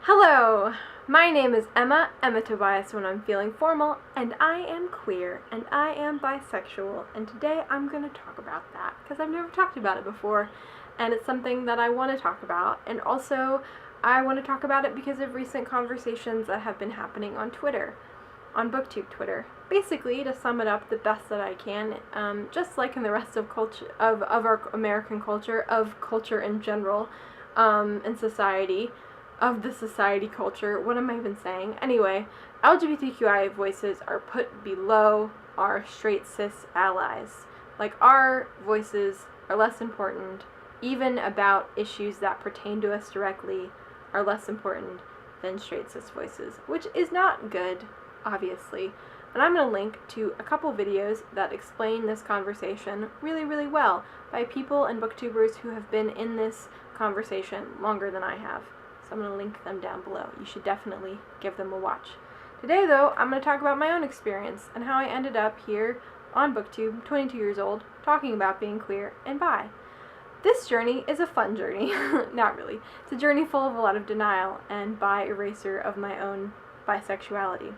Hello, my name is Emma Tobias when I'm feeling formal, and I am queer, and I am bisexual, and today I'm going to talk about that, because I've never talked about it before, and it's something that I want to talk about, and also I want to talk about it because of recent conversations that have been happening on Twitter, on BookTube Twitter. Basically, to sum it up the best that I can, just like in the rest of culture, of our American culture, of culture in general, and society, of the society culture. What am I even saying? Anyway, LGBTQI voices are put below our straight cis allies. Like, our voices are less important, even about issues that pertain to us directly, are less important than straight cis voices, which is not good, obviously. And I'm going to link to a couple videos that explain this conversation really, really well by people and booktubers who have been in this conversation longer than I have. So I'm going to link them down below. You should definitely give them a watch. Today, though, I'm going to talk about my own experience and how I ended up here on BookTube, 22 years old, talking about being queer and bi. This journey is a fun journey. Not really. It's a journey full of a lot of denial and bi erasure of my own bisexuality.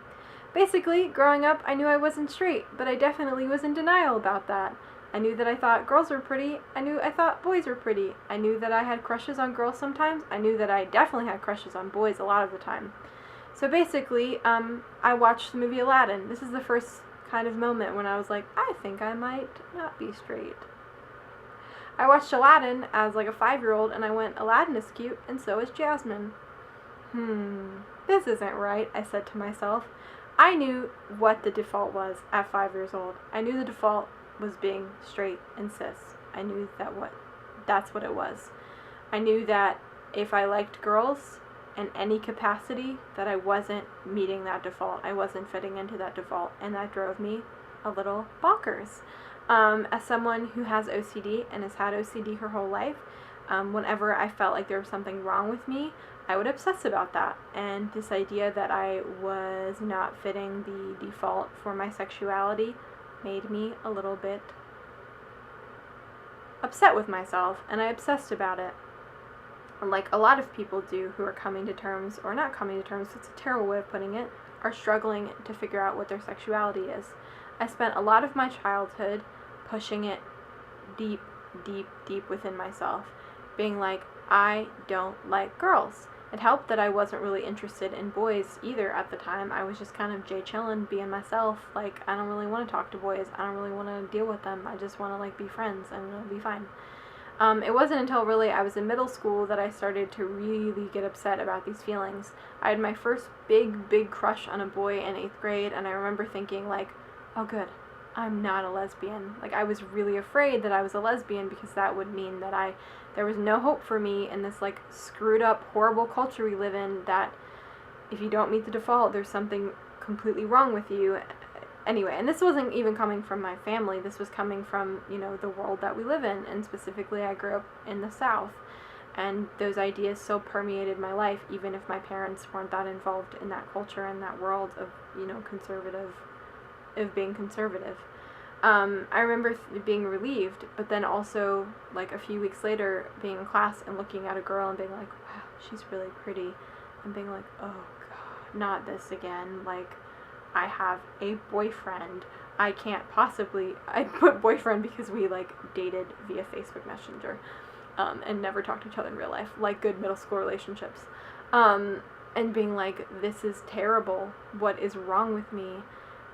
Basically, growing up, I knew I wasn't straight, but I definitely was in denial about that. I knew that I thought girls were pretty. I thought boys were pretty. I knew that I had crushes on girls sometimes. I knew that I definitely had crushes on boys a lot of the time. So basically, I watched the movie Aladdin. This is the first kind of moment when I was like, I think I might not be straight. I watched Aladdin as like a 5-year-old, and I went, Aladdin is cute, and so is Jasmine. This isn't right, I said to myself. I knew what the default was at 5 years old. I knew the default was being straight and cis. I knew that's what it was. I knew that if I liked girls in any capacity, that I wasn't meeting that default. I wasn't fitting into that default, and that drove me a little bonkers. As someone who has OCD and has had OCD her whole life, whenever I felt like there was something wrong with me, I would obsess about that. And this idea that I was not fitting the default for my sexuality made me a little bit upset with myself, and I obsessed about it. Like a lot of people do who are coming to terms, or not coming to terms, it's a terrible way of putting it, are struggling to figure out what their sexuality is. I spent a lot of my childhood pushing it deep, deep, deep within myself, being like, I don't like girls. It helped that I wasn't really interested in boys either at the time. I was just kind of chillin', being myself. Like, I don't really want to talk to boys. I don't really want to deal with them. I just want to, like, be friends and it'll be fine. It wasn't until really I was in middle school that I started to really get upset about these feelings. I had my first big crush on a boy in 8th grade, and I remember thinking, like, oh good, I'm not a lesbian. Like, I was really afraid that I was a lesbian because that would mean that there was no hope for me in this, like, screwed up, horrible culture we live in, that if you don't meet the default, there's something completely wrong with you. Anyway, and this wasn't even coming from my family. This was coming from, the world that we live in, and specifically I grew up in the South, and those ideas so permeated my life, even if my parents weren't that involved in that culture and that world of, being conservative. I remember being relieved, but then also, like, a few weeks later, being in class and looking at a girl and being like, wow, she's really pretty, and being like, oh god, not this again. Like, I have a boyfriend. I put boyfriend because we, like, dated via Facebook Messenger, and never talked to each other in real life, like good middle school relationships, and being like, this is terrible, what is wrong with me?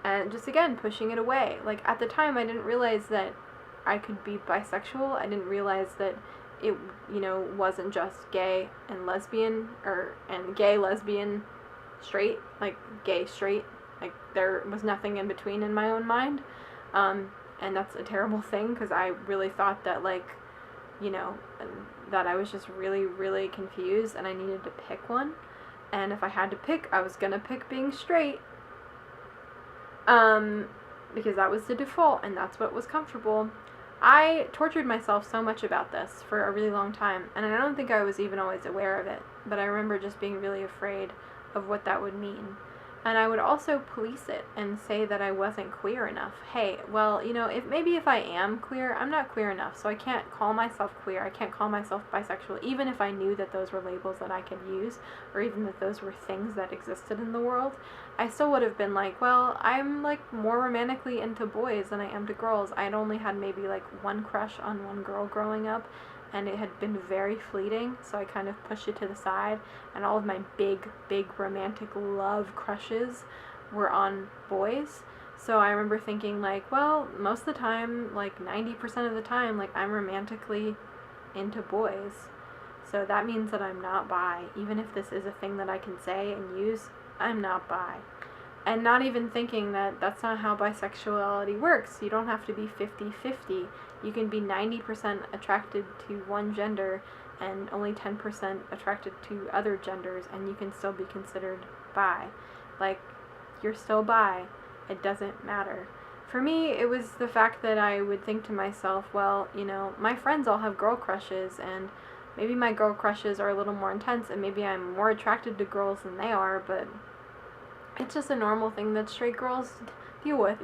And just, again, pushing it away. Like, at the time, I didn't realize that I could be bisexual. I didn't realize that it, wasn't just gay and lesbian, and gay, lesbian, straight, like, gay, straight. Like, there was nothing in between in my own mind. And that's a terrible thing, because I really thought that, like, that I was just really, really confused, and I needed to pick one. And if I had to pick, I was gonna pick being straight. Because that was the default, and that's what was comfortable. I tortured myself so much about this for a really long time, and I don't think I was even always aware of it, but I remember just being really afraid of what that would mean. And I would also police it and say that I wasn't queer enough. Hey, well, if I am queer, I'm not queer enough, so I can't call myself queer. I can't call myself bisexual, even if I knew that those were labels that I could use, or even that those were things that existed in the world. I still would have been like, well, I'm like more romantically into boys than I am to girls. I'd only had maybe like one crush on one girl growing up, and it had been very fleeting, so I kind of pushed it to the side, and all of my big romantic love crushes were on boys. So I remember thinking like, well, most of the time, like 90% of the time, like I'm romantically into boys. So that means that I'm not bi. Even if this is a thing that I can say and use, I'm not bi. And not even thinking that that's not how bisexuality works. You don't have to be 50-50. You can be 90% attracted to one gender and only 10% attracted to other genders, and you can still be considered bi. Like, you're still bi. It doesn't matter. For me, it was the fact that I would think to myself, well, my friends all have girl crushes, and maybe my girl crushes are a little more intense, and maybe I'm more attracted to girls than they are, but it's just a normal thing that straight girls deal with.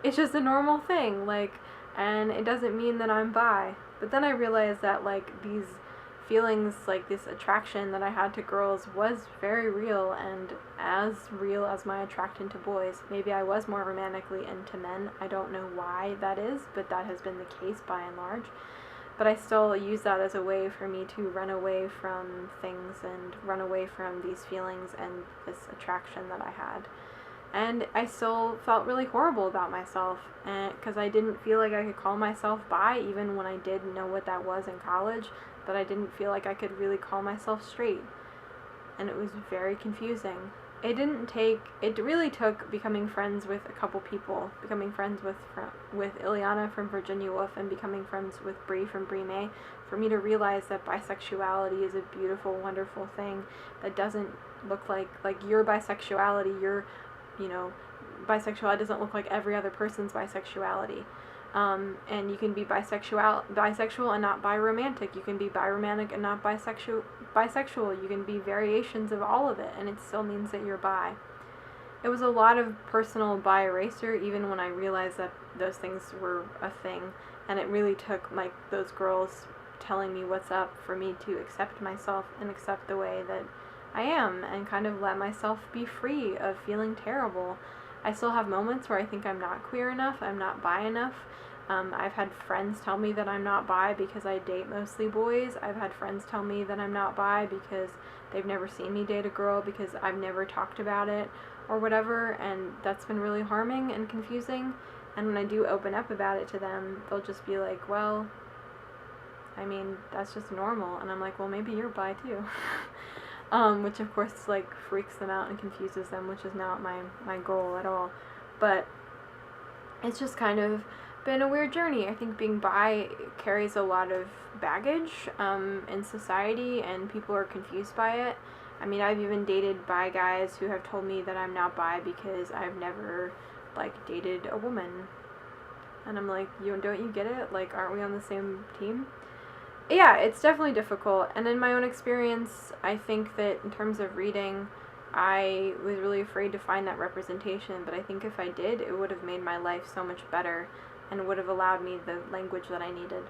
It's just a normal thing, and it doesn't mean that I'm bi. But then I realized that, these feelings, this attraction that I had to girls was very real, and as real as my attraction to boys. Maybe I was more romantically into men. I don't know why that is, but that has been the case by and large. But I still use that as a way for me to run away from things and run away from these feelings and this attraction that I had. And I still felt really horrible about myself, because I didn't feel like I could call myself bi, even when I did know what that was in college, but I didn't feel like I could really call myself straight. And it was very confusing. It really took becoming friends with a couple people, becoming friends with Ileana from Virginia Wolf and becoming friends with Bree from Bree May, for me to realize that bisexuality is a beautiful, wonderful thing that doesn't look like your bisexuality, bisexuality doesn't look like every other person's bisexuality. And you can be bisexual and not biromantic. You can be biromantic and not bisexual. You can be variations of all of it, and it still means that you're bi. It was a lot of personal bi eraser, even when I realized that those things were a thing, and it really took those girls telling me what's up for me to accept myself and accept the way that I am, and kind of let myself be free of feeling terrible. I still have moments where I think I'm not queer enough, I'm not bi enough. I've had friends tell me that I'm not bi because I date mostly boys. I've had friends tell me that I'm not bi because they've never seen me date a girl because I've never talked about it or whatever, and that's been really harming and confusing. And when I do open up about it to them, they'll just be like, well, I mean, that's just normal. And I'm like, well, maybe you're bi too. Which of course freaks them out and confuses them, which is not my goal at all. But it's just kind of been a weird journey. I think being bi carries a lot of baggage in society, and people are confused by it. I mean, I've even dated bi guys who have told me that I'm not bi because I've never dated a woman. And I'm like, don't you get it? Aren't we on the same team? Yeah, it's definitely difficult. And in my own experience, I think that in terms of reading, I was really afraid to find that representation, but I think if I did, it would have made my life so much better and would have allowed me the language that I needed.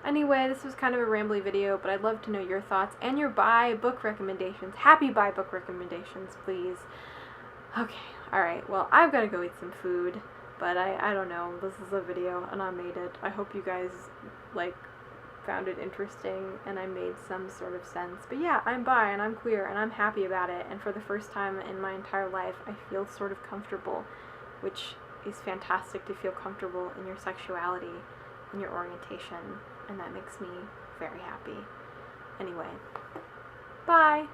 Anyway, this was kind of a rambly video, but I'd love to know your thoughts and your bi book recommendations. Happy bi book recommendations, please. Okay, alright, well, I've got to go eat some food, but I don't know. This is a video, and I made it. I hope you guys, found it interesting, and I made some sort of sense. But yeah, I'm bi, and I'm queer, and I'm happy about it, and for the first time in my entire life, I feel sort of comfortable, which is fantastic, to feel comfortable in your sexuality, in your orientation, and that makes me very happy. Anyway, bye!